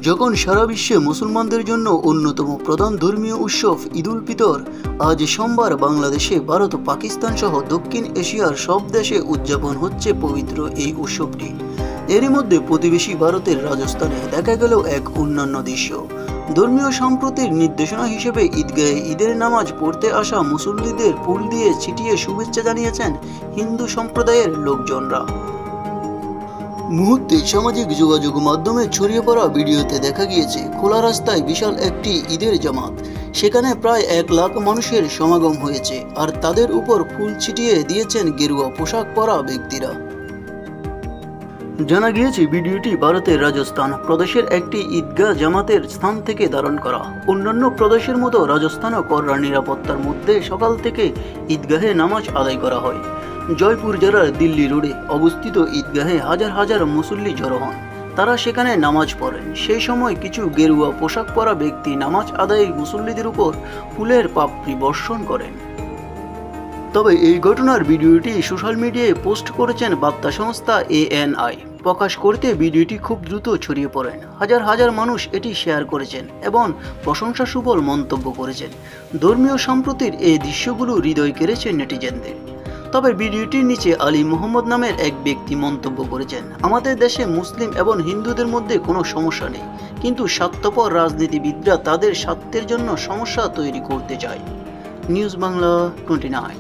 যখন সারা বিশ্বে মুসলমানদের জন্য অন্যতম প্রধান ধর্মীয় উৎসব ঈদ উল ফিতর আজ সোমবার বাংলাদেশে, ভারত ও পাকিস্তান সহ দক্ষিণ এশিয়ার সব দেশে উদযাপন হচ্ছে পবিত্র এই উৎসবটি। এরই মধ্যে প্রতিবেশী ভারতের রাজস্থানে দেখা গেল এক অন্যান্য দৃশ্য। ধর্মীয় সম্প্রীতির নির্দেশনা হিসেবে ঈদগাহে ঈদের নামাজ পড়তে আসা মুসল্লিদের ফুল দিয়ে ছিটিয়ে শুভেচ্ছা জানিয়েছেন হিন্দু সম্প্রদায়ের লোকজনরা। মুহূর্তে সামাজিক যোগাযোগ মাধ্যমে ছড়িয়ে পড়া ভিডিওতে দেখা গিয়েছে খোলা রাস্তায় বিশাল একটি ঈদের জামাত। সেখানে প্রায় 1 লাখ মানুষের সমাগম হয়েছে, আর তাদের উপর ফুল ছিটিয়ে দিয়েছেন গেরুয়া পোশাক পরা ব্যক্তিরা। জানা গিয়েছে ভিডিওটি ভারতের রাজস্থান প্রদেশের একটি ঈদগাহ জামাতের স্থান থেকে ধারণ করা। অন্যান্য প্রদেশের মতো রাজস্থানও কড়া নিরাপত্তার মধ্যে সকাল থেকে ঈদগাহে নামাজ আদায় করা হয়। জয়পুর জেলার দিল্লি রোডে অবস্থিত ঈদগাহে হাজার হাজার মুসল্লি জড়ো হন। তারা সেখানে নামাজ পড়েন। সেই সময় কিছু গেরুয়া পোশাক পরা ব্যক্তি নামাজ আদায়ে মুসল্লিদের উপর ফুলের পাপড়ি বর্ষণ করেন। তবে এই ঘটনার ভিডিওটি সোশ্যাল মিডিয়ায় পোস্ট করেছেন বার্তা সংস্থা ANI। প্রকাশ করতে ভিডিওটি খুব দ্রুত ছড়িয়ে পড়েন। হাজার হাজার মানুষ এটি শেয়ার করেছেন এবং প্রশংসা সুফল মন্তব্য করেছেন। ধর্মীয় সম্প্রীতির এই দৃশ্যগুলো হৃদয় কেড়েছে নেটিজেনদের। তবে ভিডিওটির নিচে আলী মোহাম্মদ নামের এক ব্যক্তি মন্তব্য করেছেন, আমাদের দেশে মুসলিম এবং হিন্দুদের মধ্যে কোনো সমস্যা নেই, কিন্তু স্বার্থপর রাজনীতিবিদরা তাদের স্বার্থের জন্য সমস্যা তৈরি করতে চায়। নিউজ বাংলা 29।